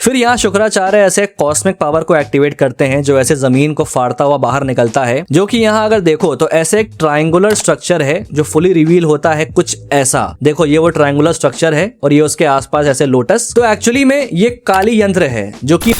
फिर यहाँ शुक्राचार्य ऐसे कॉस्मिक पावर को एक्टिवेट करते हैं जो ऐसे जमीन को फाड़ता हुआ बाहर निकलता है, जो कि यहाँ अगर देखो तो ऐसे एक ट्रायंगुलर स्ट्रक्चर है जो फुली रिवील होता है कुछ ऐसा। देखो ये वो ट्रायंगुलर स्ट्रक्चर है और ये उसके आसपास ऐसे लोटस। तो एक्चुअली में ये काली यंत्र है जो कि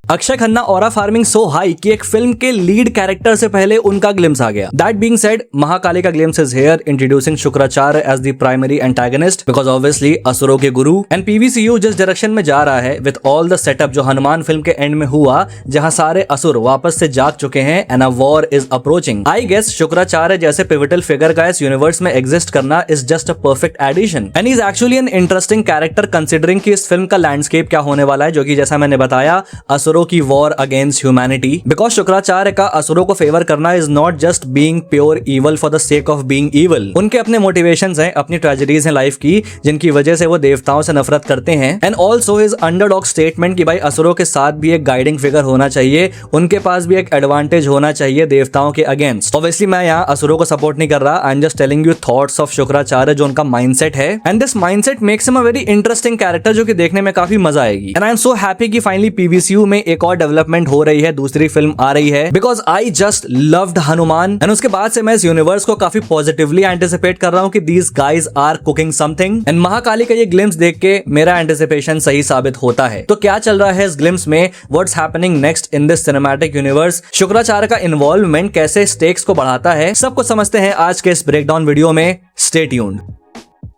अक्षय खन्ना ऑरा फार्मिंग सो हाई कि एक फिल्म के लीड कैरेक्टर से पहले उनका ग्लिम्स आ गया। दैट बीइंग सेड, महाकाली का glimpse is here introducing Shukracharya as the primary antagonist because obviously असुरों के गुरु। एंड पीवीसीयू जिस डायरेक्शन में जा रहा है विद ऑल द सेटअप जो हनुमान फिल्म के एंड में हुआ, जहां सारे असुर वापस से जाग चुके हैं and a war is approaching. I guess Shukracharya जैसे पिवटल फिगर का इस यूनिवर्स में एग्जिस्ट करना is just a perfect addition and is actually an interesting character considering कि इस फिल्म का लैंडस्केप क्या होने वाला है, जो कि जैसा मैंने बताया असुरों की war against humanity. Because Shukracharya का असुरों को फेवर करना is not just being pure evil for the sake of being evil. उनके अपने मोटिवेशंस हैं, अपनी ट्रेजेडीज हैं लाइफ की, जिनकी वजह से वो देवताओं से नफरत करते हैं। And also his underdog statement कि भाई असुरों के साथ भी एक गाइडिंग फिगर होना चाहिए, उनके पास भी एक एडवांटेज होना चाहिए देवताओं के अगेंस्ट। ऑब्वियसली मैं यहाँ असुरों को सपोर्ट नहीं कर रहा, I am just telling you thoughts of Shukracharya जो उनका माइंडसेट है। And this mindset makes him a very interesting character जो कि देखने में काफी मजा आएगी। And I am so happy कि फाइनली पीवीसीयू में एक और डेवलपमेंट हो रही है, दूसरी फिल्म आ रही है। Because I just loved Hanuman and उसके बाद से मैं इस यूनिवर्स को काफी पॉजिटिवली एंटिसिपेट कर रहा हूं कि these guys are cooking something. And Mahakali का ये ग्लिम्स देख के मेरा एंटिसिपेशन सही साबित होता है। तो क्या चल रहा है इस ग्लिम्स में, what's happening next in this cinematic universe, Shukracharya का इन्वॉल्वमेंट कैसे स्टेक्स को बढ़ाता है, सब कुछ समझते हैं आज के इस ब्रेकडाउन वीडियो में। Stay tuned.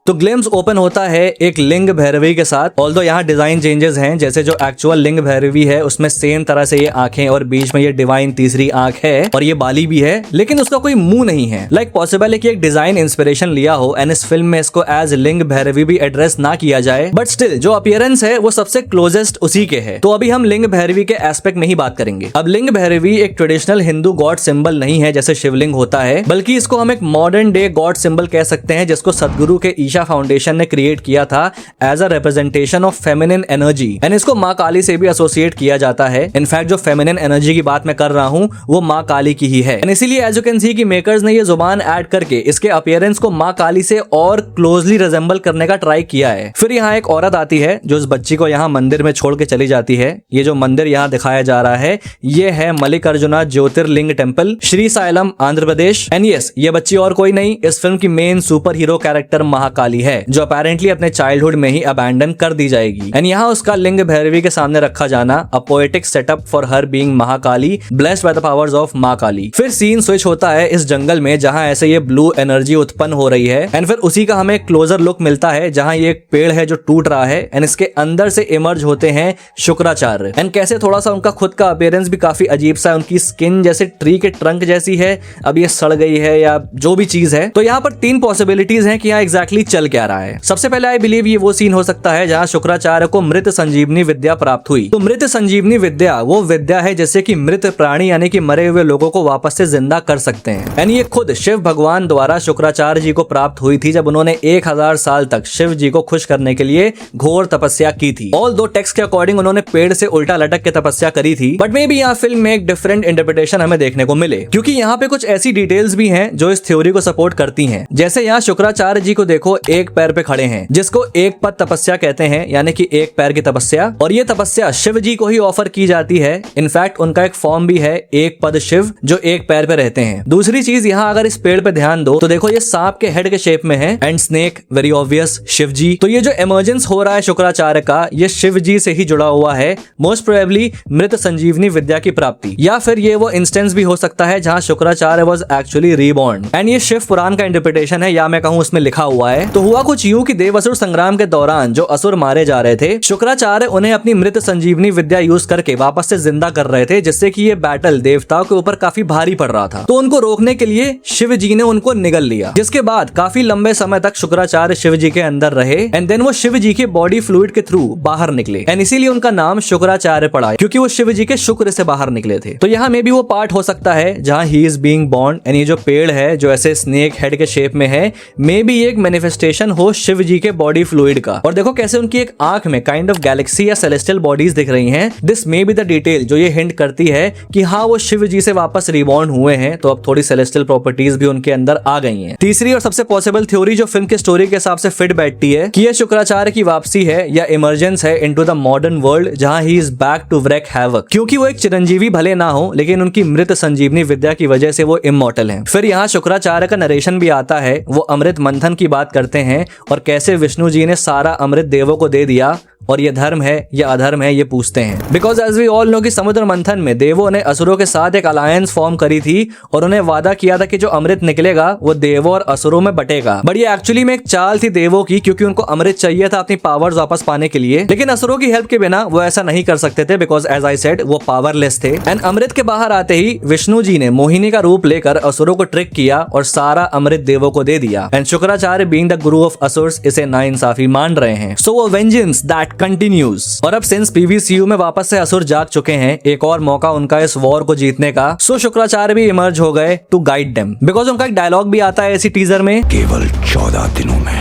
तो ग्लिम्स ओपन होता है एक लिंग भैरवी के साथ। ऑल्दो यहाँ डिजाइन चेंजेस हैं, जैसे जो एक्चुअल लिंग भैरवी है उसमें सेम तरह से ये आंखें और बीच में ये डिवाइन तीसरी आंख है और ये बाली भी है, लेकिन उसका कोई मुंह नहीं है। लाइक पॉसिबल है कि एक डिजाइन इंस्पिरेशन लिया हो एंड इस फिल्म में इसको एज लिंग भैरवी भी एड्रेस ना किया जाए, बट स्टिल जो अपीयरेंस है वो सबसे क्लोजेस्ट उसी के है। तो अभी हम लिंग भैरवी के एस्पेक्ट में ही बात करेंगे। अब लिंग भैरवी एक ट्रेडिशनल हिंदू गॉड सिंबल नहीं है जैसे शिवलिंग होता है, बल्कि इसको हम एक मॉडर्न डे गॉड सिंबल कह सकते हैं, जिसको सदगुरु के ईशा फाउंडेशन ने क्रिएट किया था as a representation of feminine energy. And इसको माँ काली से भी एसोसिएट किया जाता है। इनफैक्ट जो फेमिनिन एनर्जी की बात मैं कर रहा हूँ वो माँ काली की ही है। एंड इसीलिए एज यू कैन सी कि मेकर्स ने ये जुबान ऐड करके इसके अपीयरेंस को माँ काली से और क्लोजली रिजेंबल करने का ट्राई किया है। फिर यहाँ एक औरत आती है जो इस बच्ची को यहाँ मंदिर में छोड़ के चली जाती है। ये जो मंदिर यहाँ दिखाया जा रहा है ये है Mallikarjuna Jyotirlinga temple, Srisailam, Andhra Pradesh. And yes, ये बच्ची और कोई नहीं, इस फिल्म की main super hero character Mahakali है, जो अपेरेंटली अपने चाइल्डहुड में ही अबैंडन कर दी जाएगी। एंड यहाँ उसका लिंग भैरवी के सामने रखा जाना a poetic setup for her being Mahakali blessed by the powers of माँ काली। फिर सीन स्विच होता है इस जंगल में जहाँ ऐसे ये ब्लू एनर्जी उत्पन्न हो रही है। एंड फिर उसी का हमें क्लोजर लुक मिलता है जहाँ ये एक पेड़ है जो टूट रहा है एंड इसके अंदर से इमर्ज होते हैं शुक्राचार्य। एंड कैसे थोड़ा सा उनका खुद का अपीयरेंस भी काफी अजीब सा है, उनकी स्किन जैसे ट्री के ट्रंक जैसी है, अब ये सड़ गई है या जो भी चीज है। तो यहाँ पर तीन पॉसिबिलिटीज हैं कि यहाँ एग्जैक्टली चल क्या रहा है। सबसे पहले आई बिलीव ये वो सीन हो सकता है जहाँ शुक्राचार्य को मृत संजीवनी विद्या प्राप्त हुई। तो मृत संजीवनी विद्या वो विद्या है जैसे कि मृत प्राणी यानी कि मरे हुए लोगों को वापस से जिंदा कर सकते हैं। एंड ये खुद शिव भगवान द्वारा शुक्राचार्य जी को प्राप्त हुई थी जब उन्होंने 1000 साल तक शिव जी को खुश करने के लिए घोर तपस्या की थी। ऑल दो टेक्स्ट के अकॉर्डिंग उन्होंने पेड़ से उल्टा लटक के तपस्या करी थी, बट मे बी यहाँ फिल्म में एक डिफरेंट इंटरप्रिटेशन हमें देखने को मिले, क्योंकि यहाँ पे कुछ ऐसी डिटेल्स भी हैं जो इस थ्योरी को सपोर्ट करती हैं। जैसे यहाँ शुक्राचार्य जी को देखो एक पैर पे खड़े हैं, जिसको एक पद तपस्या कहते हैं, यानी कि एक पैर की तपस्या। और ये तपस्या शिव जी को ही ऑफर की जाती है। इनफैक्ट उनका एक फॉर्म भी है एक पद शिव, जो एक पैर पे रहते हैं। दूसरी चीज यहाँ अगर इस पेड़ पे ध्यान दो तो देखो ये सांप के हेड के शेप में है and snake very obvious Shiv ji. तो ये जो इमर्जेंस हो रहा है शुक्राचार्य का ये शिव जी से ही जुड़ा हुआ है, मोस्ट प्रोबेबली मृत संजीवनी विद्या की प्राप्ति। या फिर ये वो इंस्टेंस भी हो सकता है जहाँ Shukracharya was actually reborn. And ये शिव पुराण का इंटरप्रिटेशन है, या मैं कहूँ उसमें लिखा हुआ है। तो हुआ कुछ यूं कि देवासुर संग्राम के दौरान जो असुर मारे जा रहे थे, शुक्राचार्य उन्हें अपनी मृत संजीवनी विद्या यूज करके वापस से जिंदा कर रहे थे, जिससे कि ये बैटल देवताओं के ऊपर काफी भारी पड़ रहा था। तो उनको रोकने के लिए शिव जी ने उनको निगल लिया, जिसके बाद काफी लंबे समय तक शुक्राचार्य शिव जी के अंदर रहे एंड देन वो शिव जी के बॉडी फ्लूइड के थ्रू बाहर निकले। एंड इसीलिए उनका नाम शुक्राचार्य पड़ा, क्योंकि वो शिव जी के शुक्र से बाहर निकले थे। तो यहाँ में भी वो पार्ट हो सकता है जहाँ he is being born. And ये जो पेड़ है जो ऐसे स्नेक हेड के शेप में है, मे बी एक मैनिफेस्टेशन मैनिफेस्टेशन हो शिव जी के बॉडी फ्लूइड का। और देखो कैसे उनकी एक आंख में काइंड ऑफ गैलेक्सी या सेलेस्टियल बॉडीज दिख रही हैं। This may be the detail जो ये हिंट करती है कि हाँ वो शिव जी से वापस रिबॉर्न हुए हैं, तो अब थोड़ी सेलेस्टियल प्रॉपर्टीज भी उनके अंदर आ गई हैं। तीसरी और सबसे पॉसिबल थ्योरी जो फिल्म की स्टोरी के हिसाब से फिट बैठती है कि ये शुक्राचार्य की वापसी है या इमरजेंस है इनटू द मॉडर्न वर्ल्ड, जहां he is back to wreak havoc. क्योंकि वो एक चिरंजीवी भले ना हो, लेकिन उनकी मृत संजीवनी विद्या की वजह से वो इमॉर्टल हैं। फिर यहाँ शुक्राचार्य का नरेशन भी आता है, वो अमृत मंथन की बात करते हैं और कैसे विष्णु जी ने सारा अमृत देवों को दे दिया और ये धर्म है या अधर्म है ये पूछते हैं। Because as we all know कि समुद्र मंथन में देवों ने असुरों के साथ एक अलायंस फॉर्म करी थी और उन्हें वादा किया था कि जो अमृत निकलेगा वो देवों और असुरों में बटेगा। बट ये एक्चुअली में एक चाल थी देवों की, क्योंकि उनको अमृत चाहिए था अपनी पावर्स वापस पाने के लिए, लेकिन असुरों की हेल्प के बिना वो ऐसा नहीं कर सकते थे, बिकॉज एज आई सेड वो पावरलेस थे। एंड अमृत के बाहर आते ही विष्णु जी ने मोहिनी का रूप लेकर असुरों को ट्रिक किया और सारा अमृत देवों को दे दिया। And Shukracharya being the Guru of असुर्स इसे नाइंसाफी मान रहे हैं। सो अ वेंजेंस दैट कंटिन्यूज। और अब सिंस पीवीसीयू में वापस से असुर जाग चुके हैं, एक और मौका उनका इस वॉर को जीतने का। सो शुक्राचार्य भी इमर्ज हो गए टू गाइड देम। बिकॉज उनका एक डायलॉग भी आता है इसी टीजर में, केवल 14 दिनों में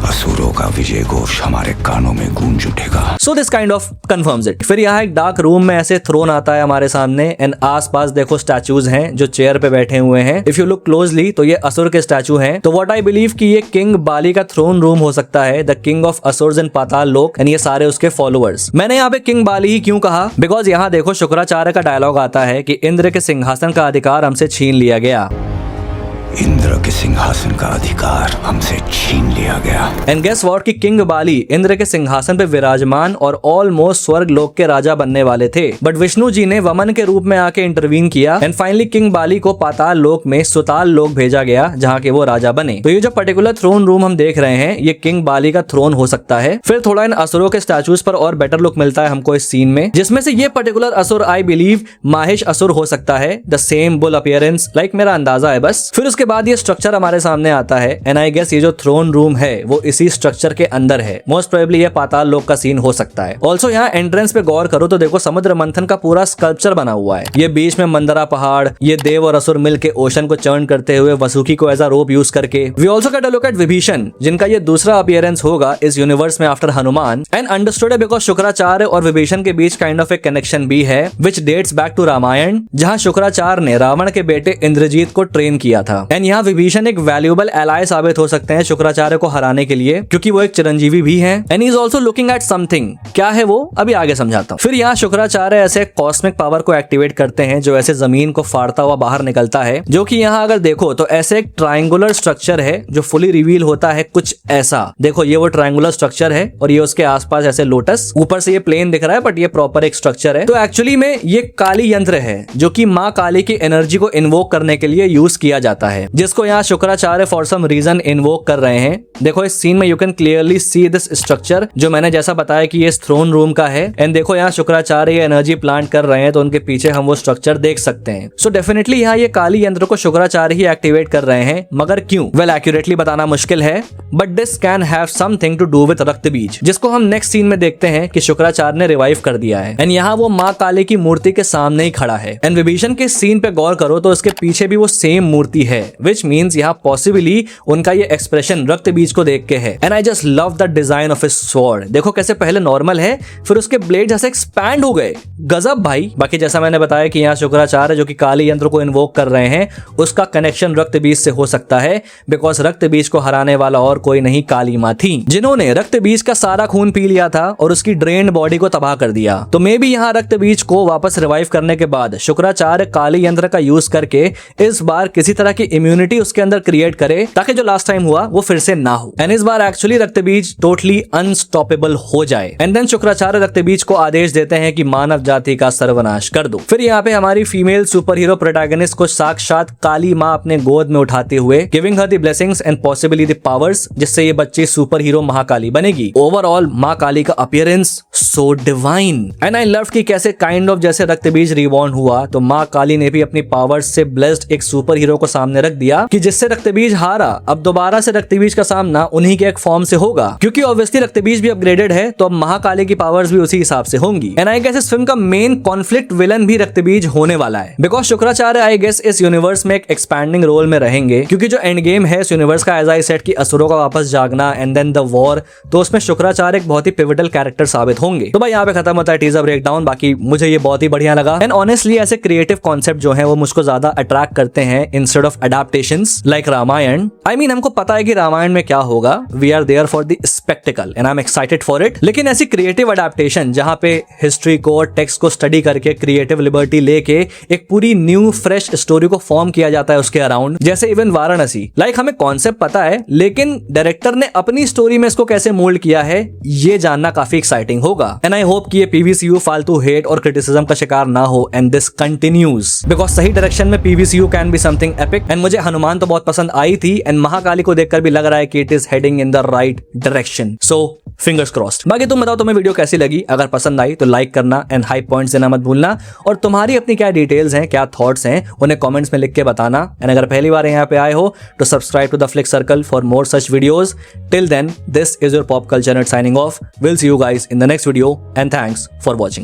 असुरों का विजय घोष हमारे कानों में गूंज उठेगा। So this kind of confirms it. फिर यहाँ एक डार्क रूम में ऐसे थ्रोन आता है हमारे सामने एंड आसपास देखो स्टैचूज हैं जो चेयर पे बैठे हुए हैं। इफ यू लुक क्लोजली तो ये असुर के स्टैचू हैं। तो व्हाट आई बिलीव कि ये किंग बाली का थ्रोन रूम हो सकता है, द किंग ऑफ असुर्स इन पाताल लोक, एंड ये सारे उसके फॉलोअर्स। मैंने यहाँ पे किंग बाली ही क्यों कहा, बिकॉज यहाँ देखो शुक्राचार्य का डायलॉग आता है कि इंद्र के सिंहासन का अधिकार हमसे छीन लिया गया। इंद्र के सिंहासन का अधिकार हमसे छीन लिया गया। एंड गेस व्हाट कि किंग बाली इंद्र के सिंहासन पे विराजमान और ऑलमोस्ट स्वर्ग लोक के राजा बनने वाले थे, बट विष्णु जी ने वमन के रूप में आके इंटरवीन किया एंड फाइनली किंग बाली को पाताल लोक में सुताल लोक भेजा गया, जहाँ के वो राजा बने। तो ये जो पर्टिकुलर थ्रोन रूम हम देख रहे हैं, ये किंग बाली का थ्रोन हो सकता है। फिर थोड़ा इन असुरों के स्टैचूज पर और बेटर लुक मिलता है हमको इस सीन में, जिसमें से ये पर्टिकुलर असुर आई बिलीव माहेश असुर हो सकता है, the same bull appearance, like मेरा अंदाजा है बस। फिर उसके बाद ये स्ट्रक्चर हमारे सामने आता है एंड आई गेस ये जो थ्रोन रूम है वो इसी स्ट्रक्चर के अंदर है। मोस्ट प्रोबेबली ये पाताल लोक का सीन हो सकता है। ऑल्सो यहाँ एंट्रेंस पे गौर करो तो देखो समुद्र मंथन का पूरा स्कल्पचर बना हुआ है। ये बीच में मंदरा पहाड़, ये देव और असुर मिल के ओशन को चर्न करते हुए वसुकी को एज अ रोप यूज करके। We also get a look at Vibhishan, जिनका ये दूसरा अपीयरेंस होगा इस यूनिवर्स में आफ्टर हनुमान, एंड अंडरस्टूड है बिकॉज शुक्राचार्य और विभीषण के बीच काइंड ऑफ एक कनेक्शन भी है which dates back to Ramayana, जहाँ शुक्राचार्य ने रावण के बेटे इंद्रजीत को ट्रेन किया था। एंड यहाँ विभीषण एक वैल्यूएबल एलाय साबित हो सकते हैं शुक्राचार्य को हराने के लिए, क्योंकि वो एक चिरंजीवी भी है and he is also looking at something. क्या है वो अभी आगे समझाता हूँ। फिर यहाँ शुक्राचार्य ऐसे कॉस्मिक पावर को एक्टिवेट करते हैं जो ऐसे जमीन को फाड़ता हुआ बाहर निकलता है, जो कि यहाँ अगर देखो तो ऐसे एक ट्रायंगुलर स्ट्रक्चर है जो फुली रिवील होता है कुछ ऐसा। देखो ये वो ट्रायंगुलर स्ट्रक्चर है और ये उसके आसपास ऐसे लोटस, ऊपर से ये प्लेन दिख रहा है बट ये प्रॉपर एक स्ट्रक्चर है। तो एक्चुअली में ये काली यंत्र है जो कि माँ काली की एनर्जी को इन्वोक करने के लिए यूज किया जाता है, जिसको यहाँ Shukracharya for some reason invoke कर रहे हैं। देखो इस सीन में you can clearly see this structure, जो मैंने जैसा बताया कि ये इस थ्रोन रूम का है। एंड देखो यहाँ शुक्राचार्य ये एनर्जी प्लांट कर रहे हैं तो उनके पीछे हम वो स्ट्रक्चर देख सकते हैं। सो डेफिनेटली यहाँ ये काली यंत्र को शुक्राचार्य ही एक्टिवेट कर रहे हैं, मगर क्यों वेल एक्यूरेटली बताना मुश्किल है, but this can have something to do with Raktabeej, जिसको हम नेक्स्ट सीन में देखते हैं कि शुक्राचार्य ने रिवाइव कर दिया है। एंड यहाँ वो माँ काली की मूर्ति के सामने ही खड़ा है। एंड विभीषण के सीन पे गौर करो तो उसके पीछे भी वो सेम मूर्ति है, विच मीन्स यहाँ पॉसिबली उनका ये एक्सप्रेशन रक्त बीज को देख के है। And I just love the design of his sword. देखो कैसे पहले नॉर्मल है, फिर उसके ब्लेड जैसे एक्सपैंड हो गए, गजब भाई। बाकी जैसा मैंने बताया कि यहाँ शुक्राचार्य जो कि काली यंत्र को इन्वोक कर रहे हैं, उसका कनेक्शन रक्त बीज से हो सकता है, बिकॉज रक्त बीज को हराने वाला और कोई नहीं काली माँ थी, जिन्होंने रक्त बीज का सारा खून पी लिया था और उसकी ड्रेन्ड बॉडी को तबाह कर दिया। तो मे बी यहाँ रक्त बीज को वापस रिवाइव करने के बाद शुक्राचार्य काली यंत्र का यूज करके इस बार किसी तरह की इम्यूनिटी उसके अंदर क्रिएट करे, ताकि जो लास्ट टाइम हुआ वो फिर से ना हो। एंड इस बार एक्चुअली रक्त बीज टोटली अनस्टॉपेबल हो जाए। एंड देन शुक्राचार्य रक्त बीज को आदेश देते हैं कि मानव जाति का सर्वनाश कर दो। फिर यहाँ पे हमारी फीमेल सुपर हीरो प्रोटैगनिस्ट को साक्षात काली माँ अपने गोद में उठाते हुए giving her the blessings and possibly the powers, जिससे ये बच्ची सुपर हीरो महाकाली बनेगी। ओवरऑल माँ काली का appearance so divine and I love कि कैसे काइंड ऑफ जैसे रक्त बीज रिबॉर्न हुआ तो माँ काली ने भी अपनी पावर्स से ब्लेस्ड एक सुपर हीरो को सामने रख दिया कि जिससे रक्तबीज हारा, अब दोबारा से रक्तबीज का सामना उन्हीं के एक फॉर्म से होगा, क्योंकि ऑब्वियसली रक्तबीज भी अपग्रेडेड है, तो अब महाकाली की पावर्स भी उसी हिसाब से होंगी। एंड आई गेस इस फिल्म का मेन कॉन्फ्लिक्ट विलन भी रक्तबीज होने वाला है, बिकॉज शुक्राचार्य आई गेस इस यूनिवर्स में एक एक्सपैंडिंग रोल में रहेंगे, क्योंकि जो एंड गेम है इस यूनिवर्स का, एज आई सेड कि असुरों का वापस जागना एंड देन द वॉर, तो उसमें शुक्राचार्य एक बहुत ही पिवटल कैरेक्टर साबित होंगे। तो भाई यहाँ पे खत्म होता है टीजर ब्रेकडाउन। बाकी मुझे ये बहुत ही बढ़िया लगा एंड ऑनेस्टली ऐसे क्रिएटिव कॉन्सेप्ट जो है वो मुझको ज्यादा अट्रैक्ट करते हैं instead of adaptations like Ramayan. I mean हमको पता है कि रामायण में क्या होगा, we are there for the spectacle and I am excited for it, लेकिन ऐसी क्रिएटिव अडैप्टेशन जहां पे हिस्ट्री को और टेक्स्ट को स्टडी करके क्रिएटिव लिबर्टी लेके एक पूरी न्यू फ्रेश स्टोरी को फॉर्म किया जाता है उसके अराउंड, जैसे इवन वाराणसी। लाइक हमें कॉन्सेप्ट पता है, लेकिन डायरेक्टर ने अपनी स्टोरी में इसको कैसे मोल्ड किया है ये जानना काफी एक्साइटिंग होगा। एंड आई होप कि ये पीवीसीयू फालतू हेट और क्रिटिसिज्म का शिकार ना हो एंड दिस कंटिन्यूज, बिकॉज सही डायरेक्शन में PVCU can be something epic. And मुझे हनुमान तो बहुत पसंद आई थी एंड महाकाली को देखकर भी लग रहा है कि it is heading in the right direction, so fingers crossed. बाकी तुम बताओ तुम्हें वीडियो कैसी लगी, अगर पसंद आई तो लाइक करना एंड हाई पॉइंट्स देना मत भूलना, और तुम्हारी अपनी क्या डिटेल्स हैं, क्या थॉट्स हैं, उन्हें कमेंट्स में लिख के बताना। एंड अगर पहली बार यहाँ पे आए हो तो subscribe to the Flick Circle for more such videos. Till then, this is your pop culture nut signing off. Will see you guys in the next video and thanks for watching.